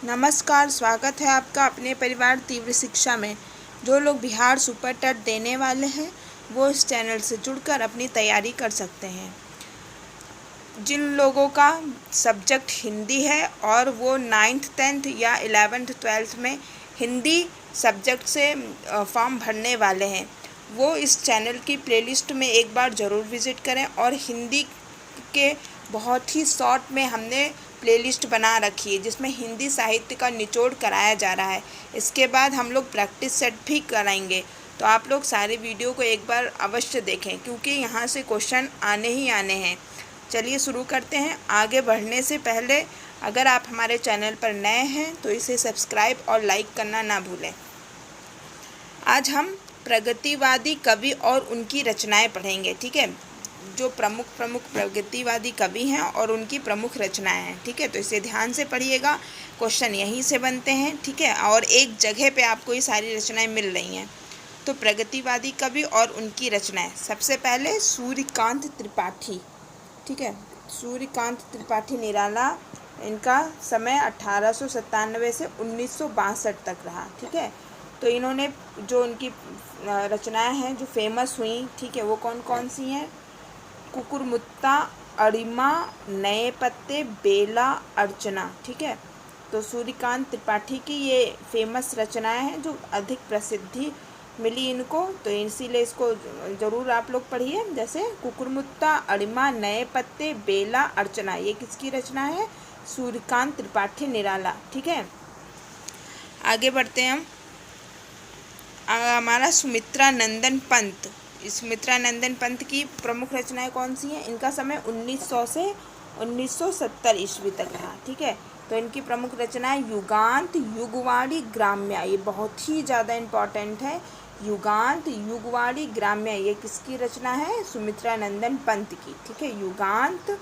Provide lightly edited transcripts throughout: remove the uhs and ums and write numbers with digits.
नमस्कार, स्वागत है आपका अपने परिवार तीव्र शिक्षा में। जो लोग बिहार सुपर टेट देने वाले हैं वो इस चैनल से जुड़कर अपनी तैयारी कर सकते हैं। जिन लोगों का सब्जेक्ट हिंदी है और वो 9th 10th या 11th 12th में हिंदी सब्जेक्ट से फॉर्म भरने वाले हैं वो इस चैनल की प्लेलिस्ट में एक बार ज़रूर विज़िट करें। और हिंदी के बहुत ही शॉर्ट में हमने प्लेलिस्ट बना रखी है जिसमें हिंदी साहित्य का निचोड़ कराया जा रहा है। इसके बाद हम लोग प्रैक्टिस सेट भी कराएंगे, तो आप लोग सारे वीडियो को एक बार अवश्य देखें क्योंकि यहाँ से क्वेश्चन आने ही आने हैं। चलिए शुरू करते हैं। आगे बढ़ने से पहले अगर आप हमारे चैनल पर नए हैं तो इसे सब्सक्राइब और लाइक करना ना भूलें। आज हम प्रगतिवादी कवि और उनकी रचनाएं पढ़ेंगे, ठीक है। जो प्रमुख प्रगतिवादी कवि हैं और उनकी प्रमुख रचनाएं हैं, ठीक है। तो इसे ध्यान से पढ़िएगा, क्वेश्चन यहीं से बनते हैं, ठीक है। और एक जगह पे आपको ये सारी रचनाएं मिल रही हैं। तो प्रगतिवादी कवि और उनकी रचनाएं, सबसे पहले सूर्यकांत त्रिपाठी, ठीक है। सूर्यकांत त्रिपाठी निराला, इनका समय 1897 से 1962 तक रहा, ठीक है। तो इन्होंने जो उनकी रचनाएं हैं जो फेमस हुई, ठीक है, वो कौन कौन सी हैं? कुकुरमुत्ता, अरिमा, नए पत्ते, बेला, अर्चना, ठीक है। तो सूर्यकांत त्रिपाठी की ये फेमस रचनाएं हैं जो अधिक प्रसिद्धि मिली इनको, तो इसीलिए इसको ज़रूर आप लोग पढ़िए। जैसे कुकुरमुत्ता, अरिमा, नए पत्ते, बेला, अर्चना, ये किसकी रचना है? सूर्यकांत त्रिपाठी निराला, ठीक है। आगे बढ़ते हैं हम। हमारा सुमित्रा नंदन पंत, सुमित्रा नंदन पंत की प्रमुख रचनाएं कौन सी हैं? इनका समय 1900 से 1970 ईस्वी तक रहा, ठीक है। तो इनकी प्रमुख रचनाएं युगांत, युगवाणी, ग्राम्या, ये बहुत ही ज़्यादा इम्पॉर्टेंट है। युगांत, युगवाणी, ग्राम्या, ये किसकी रचना है? सुमित्रा नंदन पंत की, ठीक है। युगांत,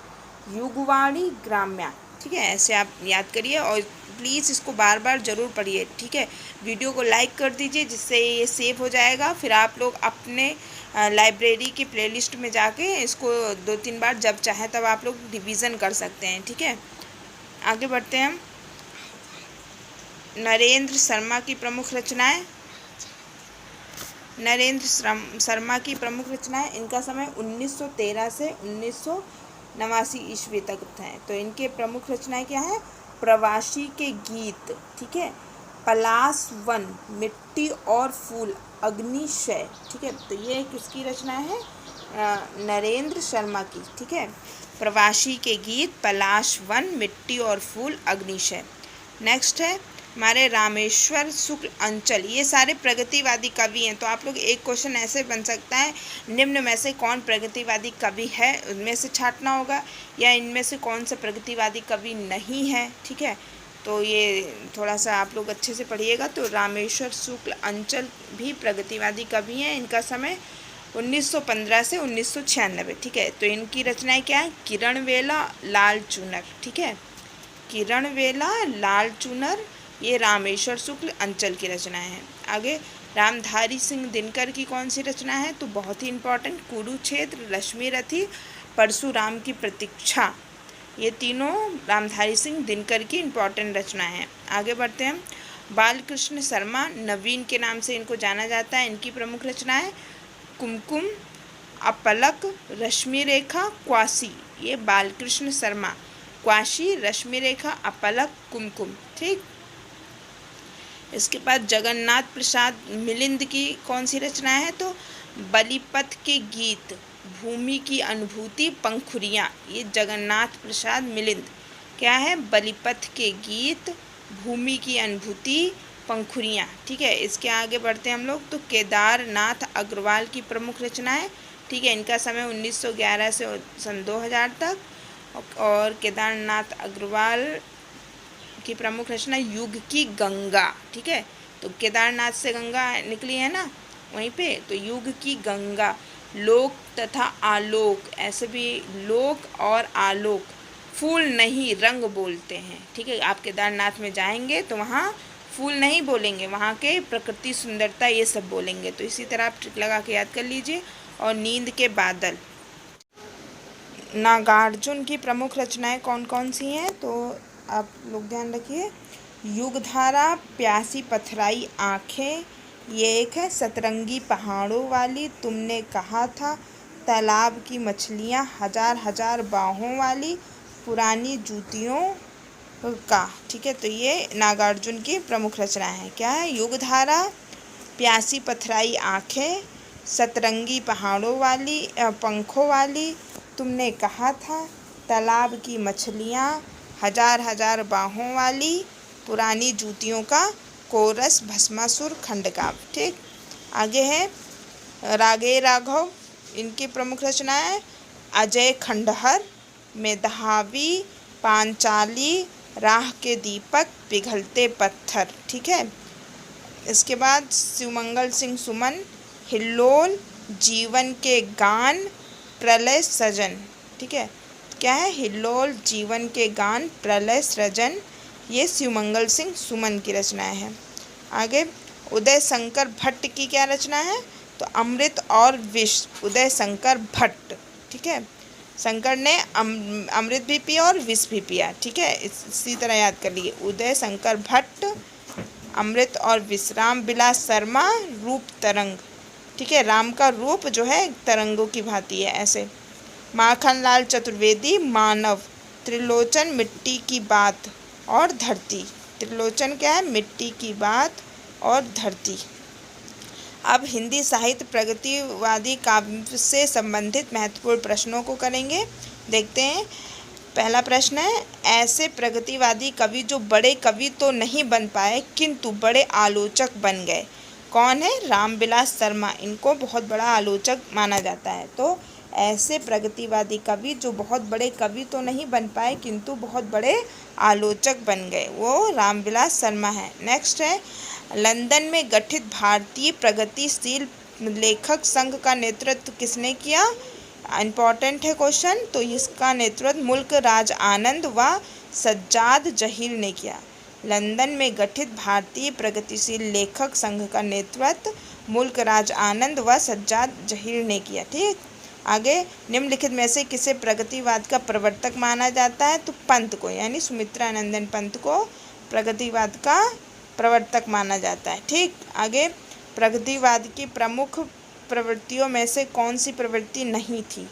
युगवाणी, ग्राम्या, ठीक है। ऐसे आप याद करिए और प्लीज़ इसको बार बार ज़रूर पढ़िए, ठीक है। वीडियो को लाइक कर दीजिए जिससे ये सेव हो जाएगा। फिर आप लोग अपने लाइब्रेरी की प्लेलिस्ट में जाके इसको 2-3 बार जब चाहे तब आप लोग रिवीजन कर सकते हैं, ठीक है। आगे बढ़ते हैं हम। नरेंद्र शर्मा की प्रमुख रचनाएं, नरेंद्र शर्मा की प्रमुख रचनाएं, इनका समय 1913 से 1989 ईस्वी तक है। तो इनके प्रमुख रचनाएं क्या हैं? प्रवासी के गीत, ठीक है। पलाश वन, मिट्टी और फूल, अग्निशय, ठीक है। तो ये किसकी रचना है? नरेंद्र शर्मा की, ठीक है। प्रवासी के गीत, पलाश वन, मिट्टी और फूल, अग्निशय। नेक्स्ट है हमारे रामेश्वर शुक्ल अंचल, ये सारे प्रगतिवादी कवि हैं। तो आप लोग एक क्वेश्चन ऐसे बन सकता है, निम्न में से कौन प्रगतिवादी कवि है, उनमें से छांटना होगा, या इनमें से कौन सा प्रगतिवादी कवि नहीं है, ठीक है। तो ये थोड़ा सा आप लोग अच्छे से पढ़िएगा। तो रामेश्वर शुक्ल अंचल भी प्रगतिवादी कवि हैं। इनका समय 1915 से 1996, ठीक है। तो इनकी रचनाएं क्या है? किरण वेला, लाल चुनर, ठीक है। किरण वेला, लाल चुनर, ये रामेश्वर शुक्ल अंचल की रचनाएं हैं। आगे रामधारी सिंह दिनकर की कौन सी रचना है? तो बहुत ही इम्पोर्टेंट, कुरुक्षेत्र, रश्मि रथी, परशुराम की प्रतीक्षा, ये तीनों रामधारी सिंह दिनकर की इम्पोर्टेंट रचनाएं हैं। आगे बढ़ते हैं। बालकृष्ण शर्मा, नवीन के नाम से इनको जाना जाता है। इनकी प्रमुख रचनाएं कुमकुम, अपलक, रश्मि रेखा, क्वासी, ये बालकृष्ण शर्मा, क्वासी, रश्मि रेखा, अपलक, कुमकुम, ठीक। इसके बाद जगन्नाथ प्रसाद मिलिंद की कौन सी रचना है? तो बलिपथ के गीत, भूमि की अनुभूति, पंखुड़ियाँ, ये जगन्नाथ प्रसाद मिलिंद क्या है? बलिपथ के गीत, भूमि की अनुभूति, पंखुड़ियाँ, ठीक है। इसके आगे बढ़ते हैं हम लोग। तो केदारनाथ अग्रवाल की प्रमुख रचनाएं, ठीक है। इनका समय 1911 से सन 2000 तक। और केदारनाथ अग्रवाल की प्रमुख रचना युग की गंगा, ठीक है। तो केदारनाथ से गंगा निकली है ना वहीं पे, तो युग की गंगा, लोक तथा आलोक, ऐसे भी लोक और आलोक, फूल नहीं रंग बोलते हैं, ठीक है। आप केदारनाथ में जाएंगे तो वहाँ फूल नहीं बोलेंगे, वहाँ के प्रकृति सुंदरता ये सब बोलेंगे। तो इसी तरह आप ट्रिक लगा के याद कर लीजिए। और नींद के बादल, नागार्जुन की प्रमुख रचनाएं कौन कौन सी हैं? तो आप लोग ध्यान रखिए। युगधारा, प्यासी पथराई आँखें, ये एक है सतरंगी पहाड़ों वाली, तुमने कहा था, तालाब की मछलियाँ, हजार हजार बाहों वाली, पुरानी जूतियों का। ठीक है, तो ये नागार्जुन की प्रमुख रचना है। क्या है? युगधारा, प्यासी पथराई आँखें, सतरंगी पहाड़ों वाली पंखों वाली, तुमने कहा था, तालाब की मछलियाँ, हजार हजार बाहों वाली, पुरानी जूतियों का, कोरस, भस्मासुर, खंडकाव्य। ठीक, आगे है रागे राघव, इनकी प्रमुख रचनाएं अजय खंडहर, मेधावी, पांचाली, राह के दीपक, पिघलते पत्थर। ठीक है, इसके बाद शिवमंगल सिंह सुमन, हिल्लोल, जीवन के गान, प्रलय सृजन। ठीक है, क्या है? हिल्लोल, जीवन के गान, प्रलय सृजन, ये शिवमंगल सिंह सुमन की रचनाएं हैं। आगे उदय शंकर भट्ट की क्या रचना है? तो अमृत और विष, उदय शंकर भट्ट। ठीक है, शंकर ने अमृत भी पिया और विष भी पिया। ठीक है, इसी तरह याद कर लिए, उदय शंकर भट्ट, अमृत और विष। राम विलास शर्मा, रूप तरंग। ठीक है, राम का रूप जो है तरंगों की भांति है ऐसे। माखनलाल चतुर्वेदी, मानव। त्रिलोचन, मिट्टी की बात और धरती। त्रिलोचन क्या है? मिट्टी की बात और धरती। अब हिंदी साहित्य प्रगतिवादी काव्य से संबंधित महत्वपूर्ण प्रश्नों को करेंगे। देखते हैं, पहला प्रश्न है, ऐसे प्रगतिवादी कवि जो बड़े कवि तो नहीं बन पाए किंतु बड़े आलोचक बन गए, कौन है? रामविलास शर्मा, इनको बहुत बड़ा आलोचक माना जाता है। तो ऐसे प्रगतिवादी कवि जो बहुत बड़े कवि तो नहीं बन पाए किंतु बहुत बड़े आलोचक बन गए, वो रामविलास शर्मा है। नेक्स्ट है, लंदन में गठित भारतीय प्रगतिशील लेखक संघ का नेतृत्व किसने किया? इम्पॉर्टेंट है क्वेश्चन। तो इसका नेतृत्व मुल्क राज आनंद व सज्जाद जहीर ने किया। लंदन में गठित भारतीय प्रगतिशील लेखक संघ का नेतृत्व मुल्क राज आनंद व सज्जाद जहीर ने किया। ठीक, आगे निम्नलिखित में से किसे प्रगतिवाद का प्रवर्तक माना जाता है? तो पंत को, यानी सुमित्रानंदन पंत को प्रगतिवाद का प्रवर्तक माना जाता है। ठीक, आगे प्रगतिवाद की प्रमुख प्रवृत्तियों में से कौन सी प्रवृत्ति नहीं थी?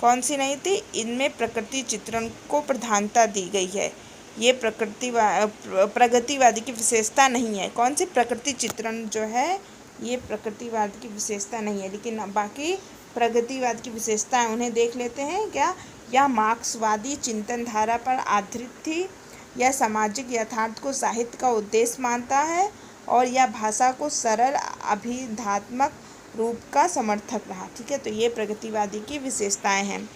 कौन सी नहीं थी? इनमें प्रकृति चित्रण को प्रधानता दी गई है। ये प्रगतिवाद की विशेषता नहीं है। कौन सी? प्रकृति चित्रण जो है ये प्रकृतिवाद की विशेषता नहीं है, लेकिन बाकी प्रगतिवाद की विशेषताएं उन्हें देख लेते हैं। क्या? यह मार्क्सवादी चिंतन धारा पर आधारित थी, यह सामाजिक यथार्थ को साहित्य का उद्देश्य मानता है और यह भाषा को सरल अभिधात्मक रूप का समर्थक रहा। ठीक है, तो ये प्रगतिवादी की विशेषताएं हैं।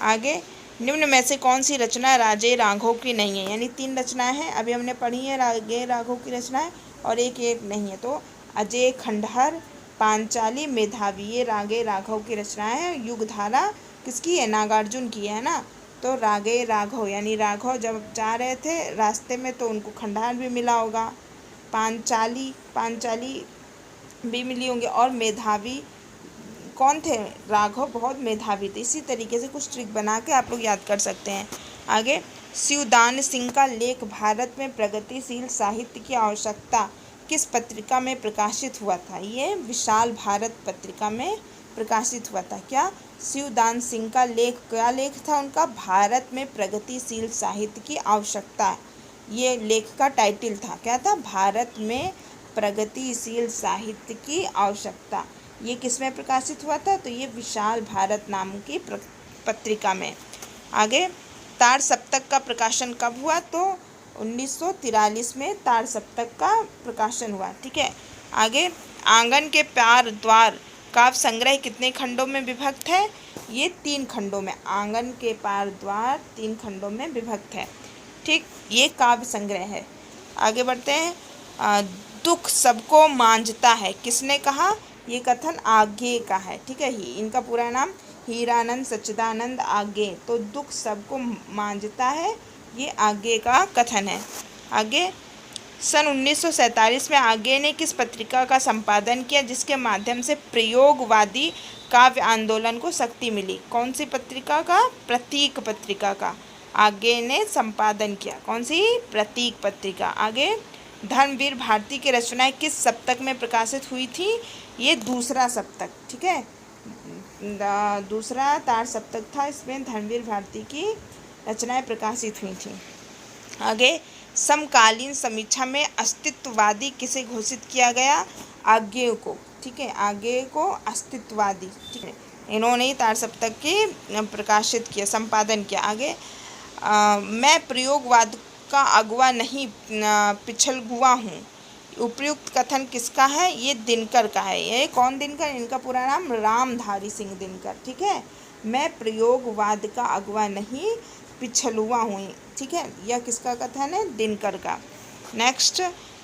आगे निम्न में से कौन सी रचना राजे राघव की नहीं है? यानी 3 रचनाएं हैं, अभी हमने पढ़ी है राजे राघव की रचनाएं, और एक नहीं है। तो अजय खंडहर, पांचाली, मेधावी, ये रागे राघव की रचनाएं हैं। युगधारा किसकी है? नागार्जुन की है ना। तो रागे राघव, यानी राघव जब जा रहे थे रास्ते में तो उनको खंडहर भी मिला होगा। पांचाली भी मिली होंगी। और मेधावी कौन थे? राघव बहुत मेधावी थे। इसी तरीके से कुछ ट्रिक बना के आप लोग याद कर सकते हैं। आगे शिवदान सिंह का लेख भारत में प्रगतिशील साहित्य की आवश्यकता किस पत्रिका में प्रकाशित हुआ था? ये विशाल भारत पत्रिका में प्रकाशित हुआ था। क्या? शिवदान सिंह का लेख, क्या लेख था उनका? भारत में प्रगतिशील साहित्य की आवश्यकता। ये लेख का टाइटल था। क्या था? भारत में प्रगतिशील साहित्य की आवश्यकता। ये किस में प्रकाशित हुआ था? तो ये विशाल भारत नाम की पत्रिका में। आगे तार सप्तक का प्रकाशन कब हुआ? तो 1943 में तार सप्तक का प्रकाशन हुआ। ठीक है, आगे आंगन के प्यार द्वार काव्य संग्रह कितने खंडों में विभक्त है? ये 3 खंडों में। आंगन के पार द्वार 3 खंडों में विभक्त है। ठीक, ये काव्य संग्रह है। आगे बढ़ते हैं। दुख सबको मांझता है, किसने कहा? ये कथन आगे का है। ठीक है, इनका पूरा नाम हीरानंद सच्चिदानंद आगे। तो दुख सबको मांझता है, ये आगे का कथन है। आगे सन 1947 में आगे ने किस पत्रिका का संपादन किया जिसके माध्यम से प्रयोगवादी काव्य आंदोलन को शक्ति मिली? कौन सी पत्रिका का? प्रतीक पत्रिका का आगे ने संपादन किया। कौन सी? प्रतीक पत्रिका। आगे धर्मवीर भारती की रचनाएं किस सप्तक में प्रकाशित हुई थी? ये दूसरा सप्तक, ठीक है, दूसरा तार सप्तक था, इसमें धर्मवीर भारती की रचनाएं प्रकाशित हुई थी। आगे, समकालीन समीक्षा में अस्तित्ववादी किसे घोषित किया गया? आज्ञेय को, ठीक है, आज्ञेय को अस्तित्ववादी, ठीक है, इन्होंने ही तार सप्तक की प्रकाशित किया, संपादन किया। आगे, मैं प्रयोगवाद का अगुवा नहीं पिछलगुआ हूँ, उपयुक्त कथन किसका है? ये दिनकर का है। ये कौन दिनकर? इनका पूरा नाम रामधारी सिंह दिनकर, ठीक है। मैं प्रयोगवाद का अगुवा नहीं पिछलुआ हूँ, ठीक है, यह किसका कथन है? दिनकर का। नेक्स्ट,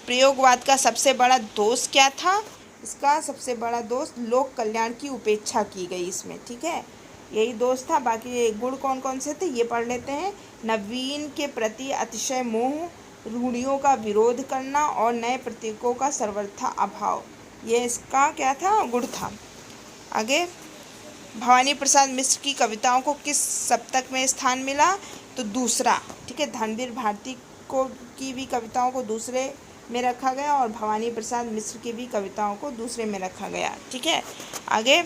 प्रयोगवाद का सबसे बड़ा दोष क्या था? इसका सबसे बड़ा दोष लोक कल्याण की उपेक्षा की गई इसमें, ठीक है, यही दोष था। बाकी गुण कौन कौन से थे ये पढ़ लेते हैं। नवीन के प्रति अतिशय मोह, रूढ़ियों का विरोध करना और नए प्रतीकों का सर्वथा अभाव, ये इसका क्या था? गुण था। आगे, भवानी प्रसाद मिश्र की कविताओं को किस सप्तक में स्थान मिला? तो दूसरा, ठीक है, धर्मवीर भारती की भी कविताओं को दूसरे में रखा गया और भवानी प्रसाद मिश्र की भी कविताओं को दूसरे में रखा गया, ठीक है। आगे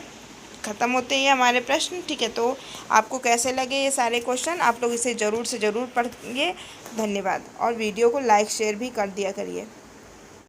ख़त्म होते हैं हमारे प्रश्न, ठीक है। तो आपको कैसे लगे ये सारे क्वेश्चन? आप लोग इसे ज़रूर से ज़रूर पढ़िए। धन्यवाद, और वीडियो को लाइक शेयर भी कर दिया करिए।